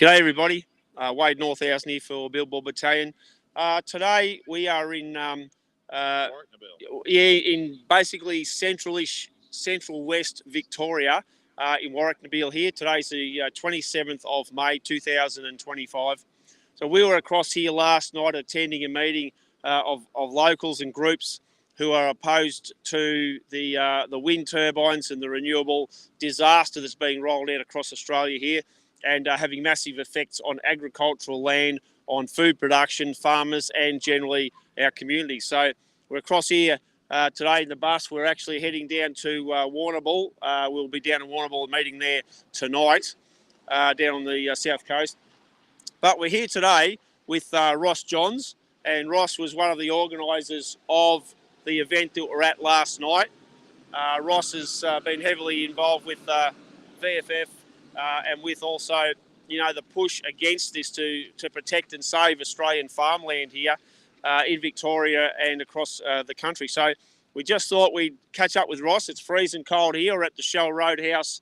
G'day everybody, Wade Northhouse here for Billboard Battalion. Today we are in in basically central west Victoria, in Warracknabeal here. Today's the 27th of May 2025. So we were across here last night attending a meeting of locals and groups who are opposed to the wind turbines and the renewable disaster that's being rolled out across Australia here, and having massive effects on agricultural land, on food production, farmers, and generally our community. So we're across here today in the bus. We're actually heading down to Warracknabeal. We'll be down in Warracknabeal meeting there tonight, down on the south coast. But we're here today with Ross Johns, and Ross was one of the organisers of the event that we're at last night. Ross has been heavily involved with VFF and with also, the push against this to protect and save Australian farmland here in Victoria and across the country. So we just thought we'd catch up with Ross. It's freezing cold here. We're at the Shell Roadhouse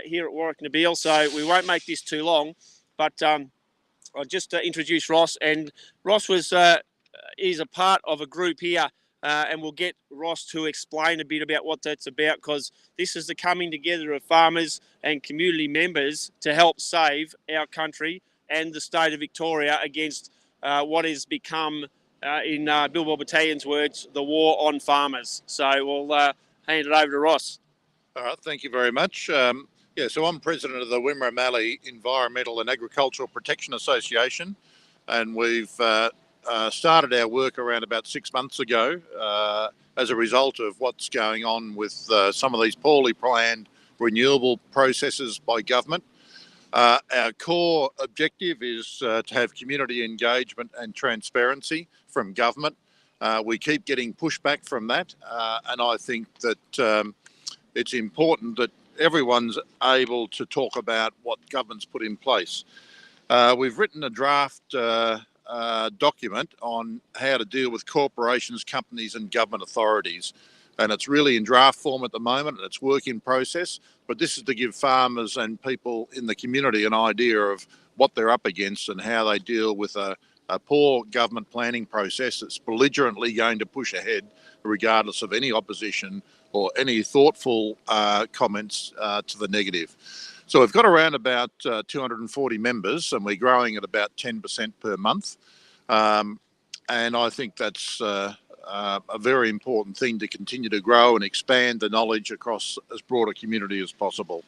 here at Warracknabeal, so we won't make this too long. But I'll just introduce Ross. And Ross is a part of a group here, and we'll get Ross to explain a bit about what that's about, because this is the coming together of farmers and community members to help save our country and the state of Victoria against what has become, in Billboard Battalion's words, the war on farmers. So we'll hand it over to Ross. All right, thank you very much. So I'm president of the Warracknabeal Environmental and Agricultural Protection Association, and we've started our work around about 6 months ago as a result of what's going on with some of these poorly planned renewable processes by government. Our core objective is to have community engagement and transparency from government. We keep getting pushback from that, and I think that it's important that everyone's able to talk about what government's put in place. We've written a draft document on how to deal with corporations, companies and government authorities, and it's really in draft form at the moment, and it's work in process. But this is to give farmers and people in the community an idea of what they're up against and how they deal with a poor government planning process that's belligerently going to push ahead regardless of any opposition or any thoughtful comments to the negative. So we've got around about 240 members, and we're growing at about 10% per month. And I think that's a very important thing, to continue to grow and expand the knowledge across as broad a community as possible.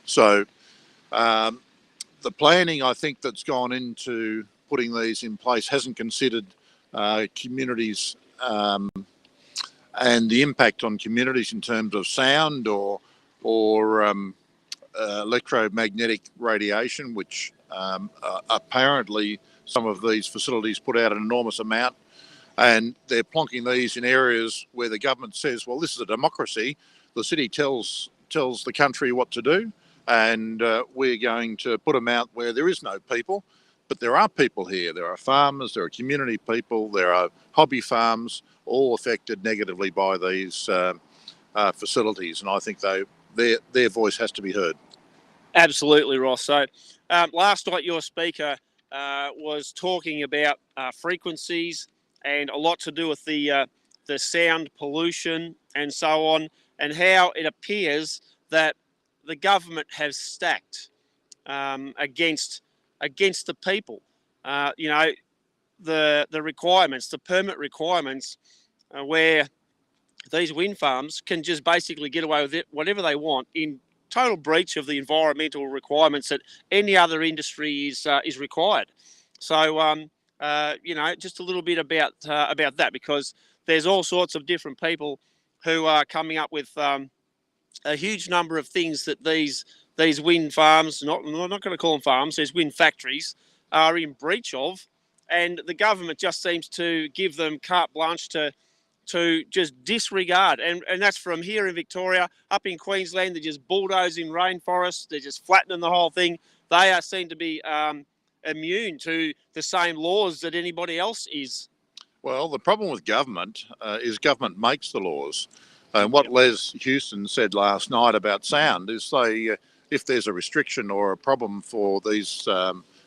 So the planning, I think, that's gone into putting these in place hasn't considered communities and the impact on communities in terms of sound or electromagnetic radiation, which apparently some of these facilities put out an enormous amount, and they're plonking these in areas where the government says, well, this is a democracy. The city tells the country what to do, and we're going to put them out where there is no people. But there are people here. There are farmers, there are community people, there are hobby farms, all affected negatively by these facilities. And I think their voice has to be heard. Absolutely, Ross. So last night your speaker was talking about frequencies and a lot to do with the sound pollution and so on, and how it appears that the government has stacked against the people. The requirements, the permit requirements, where these wind farms can just basically get away with it, whatever they want, in total breach of the environmental requirements that any other industry is required. So, just a little bit about that, because there's all sorts of different people who are coming up with a huge number of things that these wind farms, I'm not going to call them farms, there's wind factories, are in breach of, and the government just seems to give them carte blanche to just disregard. And that's from here in Victoria. Up in Queensland, they're just bulldozing rainforests, they're just flattening the whole thing. They are seen to be immune to the same laws that anybody else is. Well, the problem with government is government makes the laws. And what Les Houston said last night about sound is they if there's a restriction or a problem for these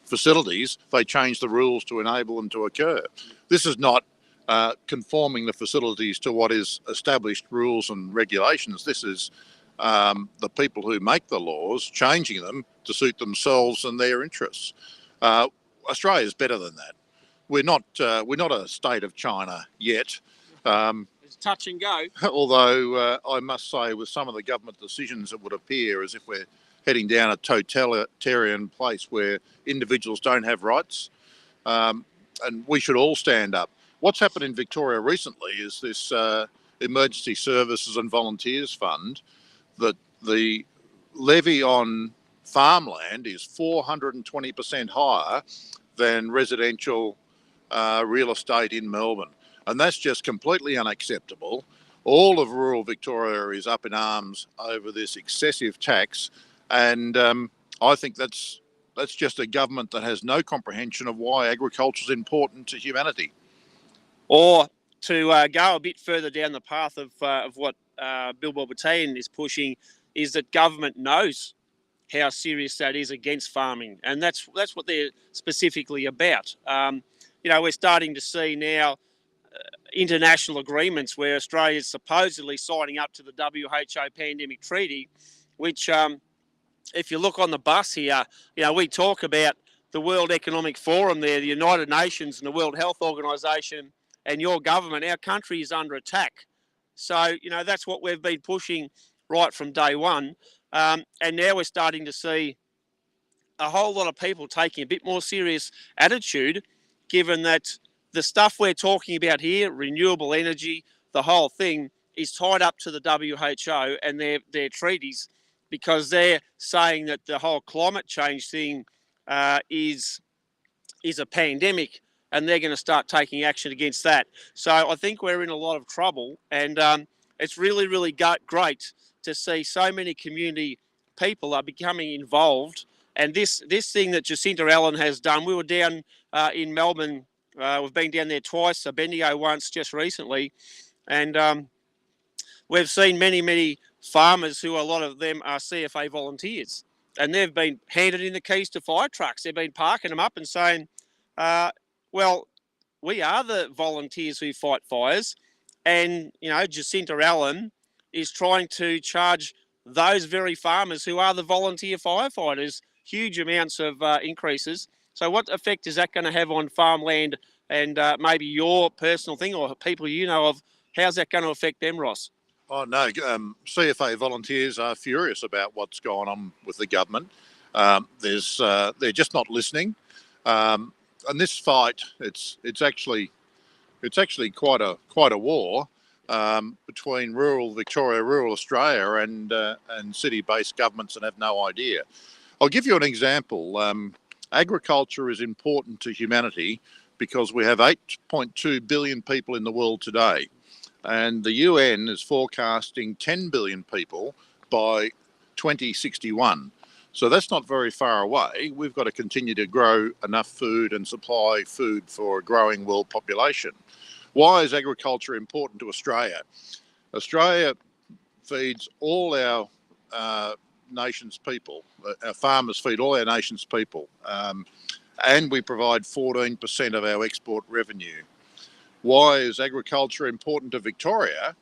facilities, they change the rules to enable them to occur. This is not conforming the facilities to what is established rules and regulations. This is the people who make the laws changing them to suit themselves and their interests. Australia is better than that. We're not a state of China yet. It's touch and go. Although I must say, with some of the government decisions, it would appear as if we're heading down a totalitarian place where individuals don't have rights, and we should all stand up. What's happened in Victoria recently is this Emergency Services and Volunteers Fund, that the levy on farmland is 420% higher than residential real estate in Melbourne. And that's just completely unacceptable. All of rural Victoria is up in arms over this excessive tax. And I think that's just a government that has no comprehension of why agriculture is important to humanity. Or to go a bit further down the path of what Billboard Battalion is pushing, is that government knows how serious that is against farming. And that's what they're specifically about. We're starting to see now international agreements where Australia is supposedly signing up to the WHO pandemic treaty, which if you look on the bus here, we talk about the World Economic Forum there, the United Nations and the World Health Organization, and your government. Our country is under attack. So, that's what we've been pushing right from day one. And now we're starting to see a whole lot of people taking a bit more serious attitude, given that the stuff we're talking about here, renewable energy, the whole thing, is tied up to the WHO and their treaties, because they're saying that the whole climate change thing is a pandemic, and they're going to start taking action against that. So I think we're in a lot of trouble, and it's really, really great to see so many community people are becoming involved. And this thing that Jacinta Allen has done, we were down in Melbourne. We've been down there twice, Bendigo once just recently, and we've seen many farmers who, a lot of them are CFA volunteers, and they've been handed in the keys to fire trucks. They've been parking them up and saying, well, we are the volunteers who fight fires, and Jacinta Allen is trying to charge those very farmers who are the volunteer firefighters huge amounts of increases. So what effect is that going to have on farmland and maybe your personal thing or people you know of? How's that going to affect them, Ross? Oh, no. CFA volunteers are furious about what's going on with the government. They're just not listening. And this fight, it's actually quite a war between rural Victoria, rural Australia, and city-based governments that have no idea. I'll give you an example. Agriculture is important to humanity because we have 8.2 billion people in the world today, and the UN is forecasting 10 billion people by 2061. So that's not very far away. We've got to continue to grow enough food and supply food for a growing world population. Why is agriculture important to Australia? Australia feeds all our nation's people. Our farmers feed all our nation's people, and we provide 14% of our export revenue. Why is agriculture important to Victoria?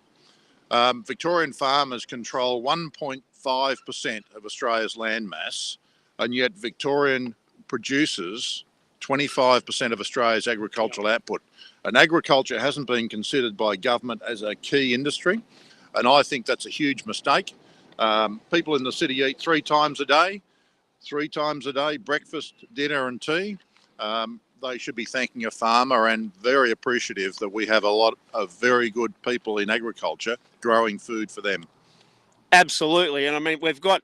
Victorian farmers control 1.5% of Australia's landmass, and yet Victorian produces 25% of Australia's agricultural output. And agriculture hasn't been considered by government as a key industry, and I think that's a huge mistake. People in the city eat three times a day, breakfast, dinner and tea. They should be thanking a farmer and very appreciative that we have a lot of very good people in agriculture growing food for them. Absolutely. And I mean, we've got,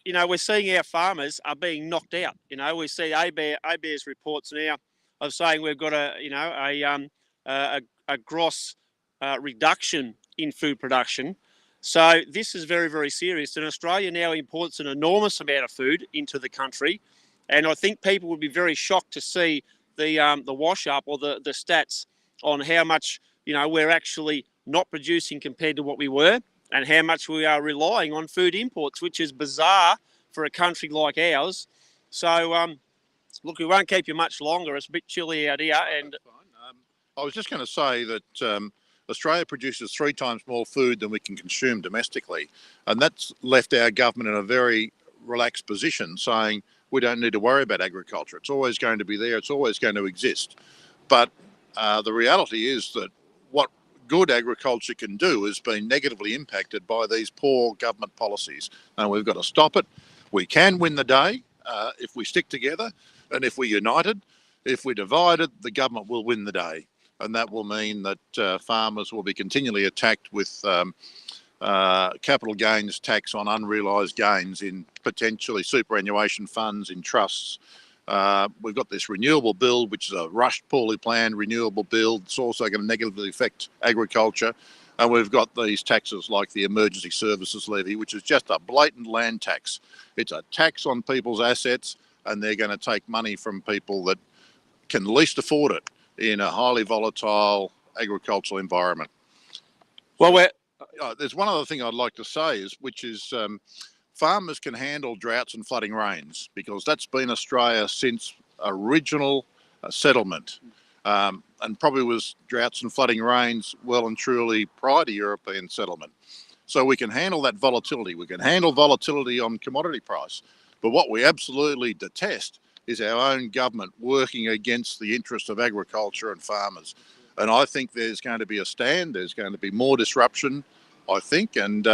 we're seeing our farmers are being knocked out. We see ABARES reports now of saying we've got a gross reduction in food production. So this is very, very serious. And Australia now imports an enormous amount of food into the country. And I think people would be very shocked to see the wash up or the stats on how much, we're actually not producing compared to what we were, and how much we are relying on food imports, which is bizarre for a country like ours. So, look, we won't keep you much longer. It's a bit chilly out here. And I was just going to say that Australia produces 3 times more food than we can consume domestically. And that's left our government in a very relaxed position, saying we don't need to worry about agriculture. It's always going to be there. It's always going to exist. But the reality is that what good agriculture can do has been negatively impacted by these poor government policies. And we've got to stop it. We can win the day if we stick together and if we're united. If we're divided, the government will win the day. And that will mean that farmers will be continually attacked with capital gains tax on unrealised gains in potentially superannuation funds, in trusts. We've got this renewable bill, which is a rushed, poorly planned renewable bill. It's also going to negatively affect agriculture. And we've got these taxes like the emergency services levy, which is just a blatant land tax. It's a tax on people's assets, and they're going to take money from people that can least afford it in a highly volatile agricultural environment. well, There's one other thing I'd like to say, which is farmers can handle droughts and flooding rains, because that's been Australia since original settlement, and probably was droughts and flooding rains well and truly prior to European settlement. So we can handle that volatility. We can handle volatility on commodity price. But what we absolutely detest is our own government working against the interest of agriculture and farmers. And I think there's going to be a stand. There's going to be more disruption, I think. And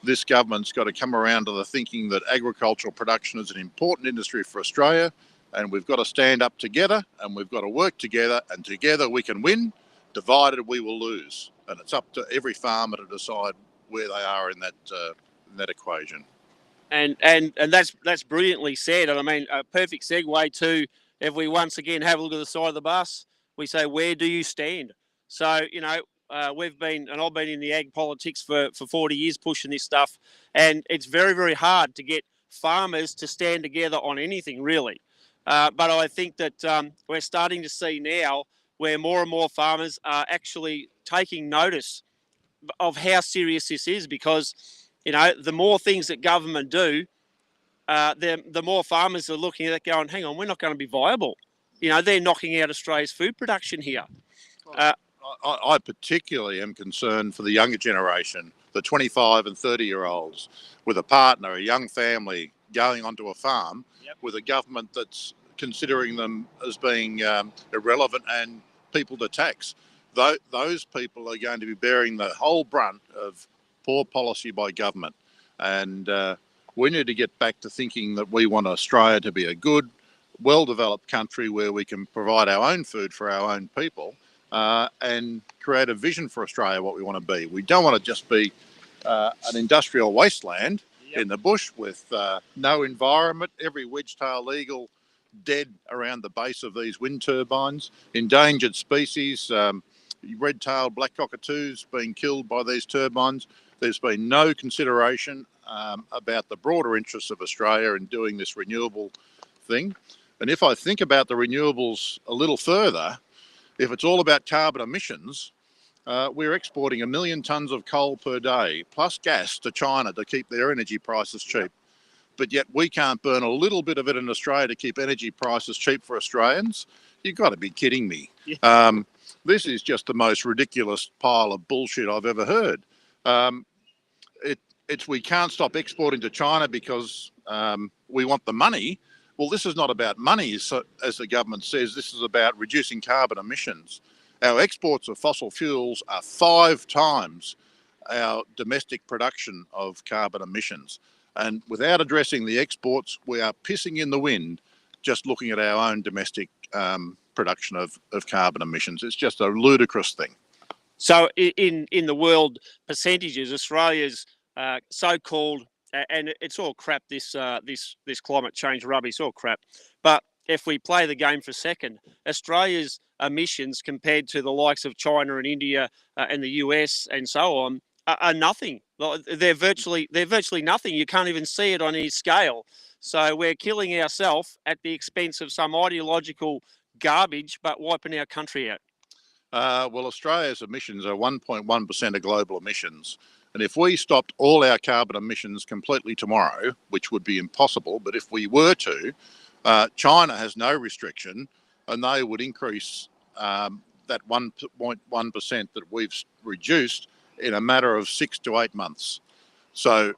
this government's got to come around to the thinking that agricultural production is an important industry for Australia, and we've got to stand up together, and we've got to work together, and together we can win. Divided, we will lose. And it's up to every farmer to decide where they are in that equation. And that's brilliantly said. And I mean, a perfect segue to, if we once again have a look at the side of the bus, we say, where do you stand? So, you know, I've been in the ag politics for 40 years pushing this stuff, and it's very, very hard to get farmers to stand together on anything, really. But I think that we're starting to see now where more and more farmers are actually taking notice of how serious this is, because, you know, the more things that government do, the more farmers are looking at it going, hang on, we're not going to be viable. You know, they're knocking out Australia's food production here. I particularly am concerned for the younger generation, the 25 and 30-year-olds, with a partner, a young family, going onto a farm, Yep. with a government that's considering them as being irrelevant and people to tax. Those people are going to be bearing the whole brunt of poor policy by government. And we need to get back to thinking that we want Australia to be a good, well-developed country where we can provide our own food for our own people, and create a vision for Australia, what we want to be. We don't want to just be an industrial wasteland in the bush with no environment, every wedge-tailed eagle dead around the base of these wind turbines, endangered species, red-tailed black cockatoos being killed by these turbines. There's been no consideration about the broader interests of Australia in doing this renewable thing. And if I think about the renewables a little further, if it's all about carbon emissions, we're exporting 1 million tonnes of coal per day, plus gas, to China to keep their energy prices cheap. But yet we can't burn a little bit of it in Australia to keep energy prices cheap for Australians. You've got to be kidding me. Yeah. This is just the most ridiculous pile of bullshit I've ever heard. It's we can't stop exporting to China because we want the money. Well, this is not about money, so, as the government says. This is about reducing carbon emissions. Our exports of fossil fuels are 5 times our domestic production of carbon emissions. And without addressing the exports, we are pissing in the wind just looking at our own domestic production of carbon emissions. It's just a ludicrous thing. So in the world percentages, Australia's so-called, and it's all crap, this climate change rubbish, all crap. But if we play the game for a second, Australia's emissions compared to the likes of China and India and the US and so on are nothing. They're virtually nothing. You can't even see it on any scale. So we're killing ourselves at the expense of some ideological garbage, but wiping our country out. Well, Australia's emissions are 1.1% of global emissions. And if we stopped all our carbon emissions completely tomorrow, which would be impossible, but if we were to, China has no restriction and they would increase that 1.1% that we've reduced in a matter of 6 to 8 months. So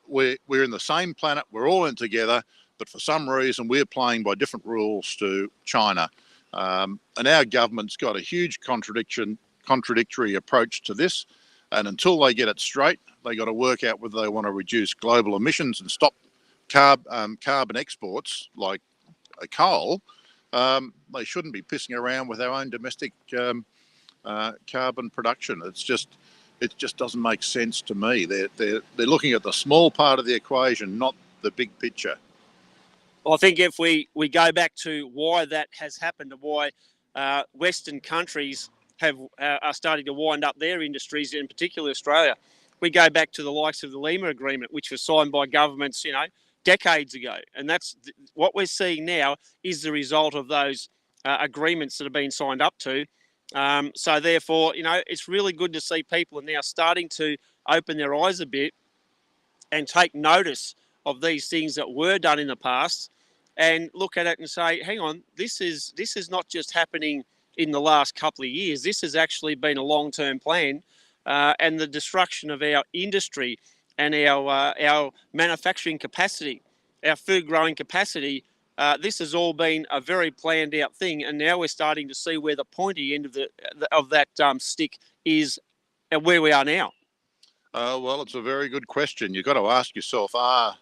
we're in the same planet, we're all in together, but for some reason we're playing by different rules to China. And our government's got a huge contradictory approach to this. And until they get it straight, they got to work out whether they want to reduce global emissions and stop carbon exports like coal. They shouldn't be pissing around with our own domestic carbon production. It just doesn't make sense to me. They're looking at the small part of the equation, not the big picture. Well, I think if we go back to why that has happened and why Western countries are starting to wind up their industries, in particular Australia, we go back to the likes of the Lima Agreement, which was signed by governments, decades ago. And that's what we're seeing now is the result of those agreements that have been signed up to. So therefore, it's really good to see people are now starting to open their eyes a bit and take notice of these things that were done in the past and look at it and say, hang on, this is not just happening in the last couple of years. This has actually been a long-term plan, and the destruction of our industry and our manufacturing capacity, our food growing capacity. This has all been a very planned out thing, and now we're starting to see where the pointy end of that stick is, and where we are now. Well, it's a very good question. You've got to ask yourself: are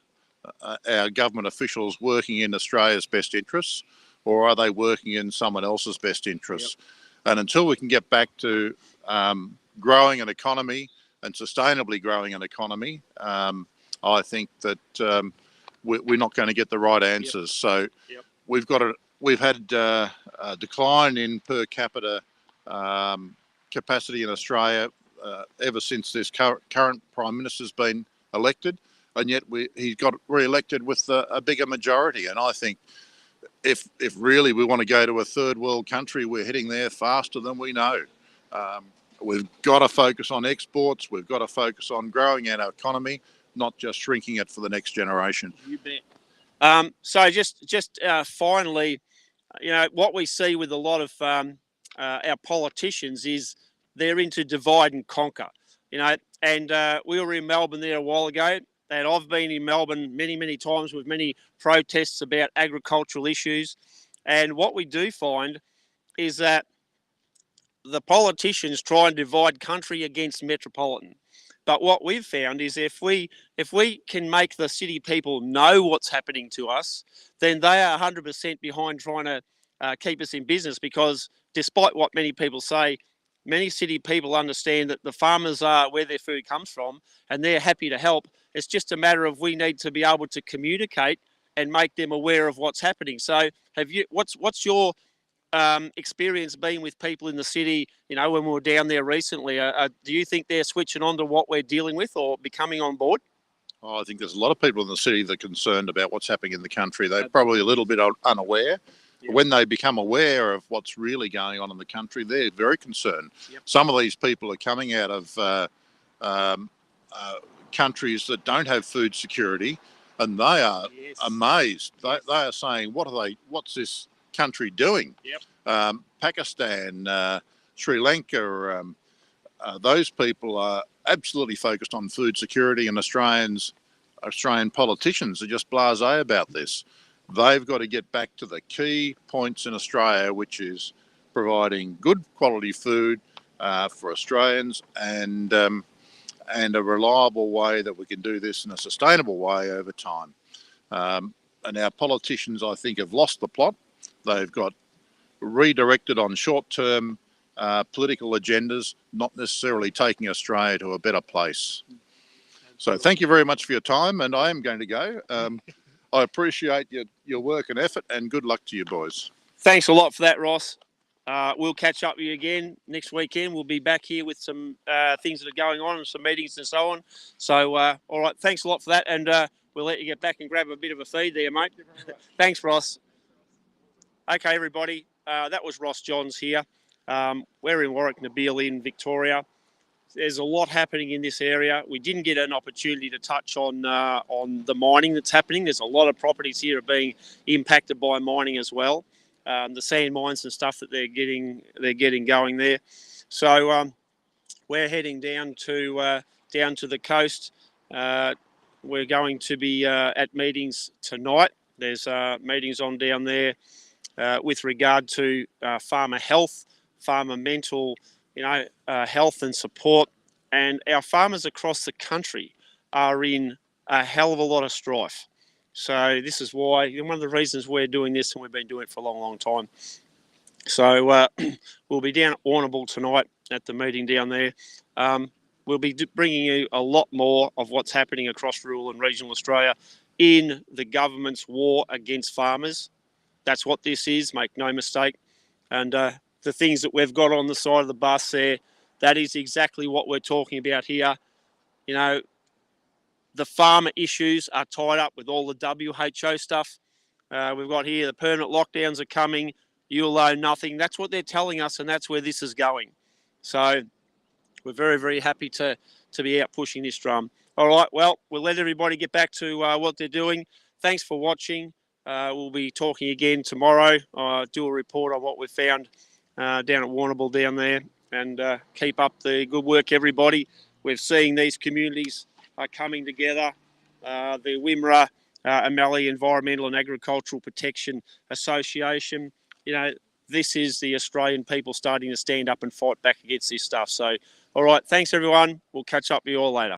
our government officials working in Australia's best interests, or are they working in someone else's best interests? Yep. And until we can get back to growing an economy and sustainably growing an economy, I think that we're not going to get the right answers. Yep. So yep. We've had a decline in per capita capacity in Australia ever since this current Prime Minister's been elected. And yet he got re-elected with a bigger majority. And I think if really we want to go to a third world country, we're heading there faster than we know. We've got to focus on exports. We've got to focus on growing our economy, not just shrinking it for the next generation. You bet. So just finally, what we see with a lot of our politicians is they're into divide and conquer. And we were in Melbourne there a while ago. And I've been in Melbourne many, many times with many protests about agricultural issues. And what we do find is that the politicians try and divide country against metropolitan. But what we've found is if we can make the city people know what's happening to us, then they are 100% behind trying to keep us in business, because despite what many people say, many city people understand that the farmers are where their food comes from and they're happy to help. It's just a matter of we need to be able to communicate and make them aware of what's happening. So what's your experience been with people in the city, when we were down there recently? Do you think they're switching on to what we're dealing with or becoming on board? Oh, I think there's a lot of people in the city that are concerned about what's happening in the country. They're probably a little bit unaware. Yep. When they become aware of what's really going on in the country, they're very concerned. Yep. Some of these people are coming out of countries that don't have food security, and they are amazed. They are saying, what's this country doing? Yep. Pakistan, Sri Lanka, those people are absolutely focused on food security, and Australian politicians are just blasé about this. They've got to get back to the key points in Australia, which is providing good quality food for Australians and a reliable way that we can do this in a sustainable way over time. And our politicians, I think, have lost the plot. They've got redirected on short-term political agendas, not necessarily taking Australia to a better place. So thank you very much for your time, and I am going to go. I appreciate your work and effort, and good luck to you boys. Thanks a lot for that, Ross. We'll catch up with you again next weekend. We'll be back here with some things that are going on and some meetings and so on. So, all right, thanks a lot for that, and we'll let you get back and grab a bit of a feed there, mate. Thanks, Ross. Okay, everybody, that was Ross Johns here. We're in Warracknabeal in Victoria. There's a lot happening in this area. We didn't get an opportunity to touch on the mining that's happening. There's a lot of properties here are being impacted by mining as well. The sand mines and stuff that they're getting going there. So we're heading down to the coast. We're going to be at meetings tonight. There's meetings on down there with regard to farmer health, farmer mental, health and support. And our farmers across the country are in a hell of a lot of strife. So this is why, one of the reasons we're doing this, and we've been doing it for a long, long time. So we'll be down at Warracknabeal tonight at the meeting down there. We'll be bringing you a lot more of what's happening across rural and regional Australia in the government's war against farmers. That's what this is, make no mistake. And the things that we've got on the side of the bus there, that is exactly what we're talking about here. The farmer issues are tied up with all the WHO stuff. We've got here the permanent lockdowns are coming. You'll own nothing. That's what they're telling us, and that's where this is going. So we're very, very happy to be out pushing this drum. All right, well, we'll let everybody get back to what they're doing. Thanks for watching. We'll be talking again tomorrow. Do a report on what we've found down at Warracknabeal down there, and keep up the good work, everybody. We're seeing these communities are coming together. The Wimmera Mallee Environmental and Agricultural Protection Association. This is the Australian people starting to stand up and fight back against this stuff. So, all right, thanks everyone. We'll catch up with you all later.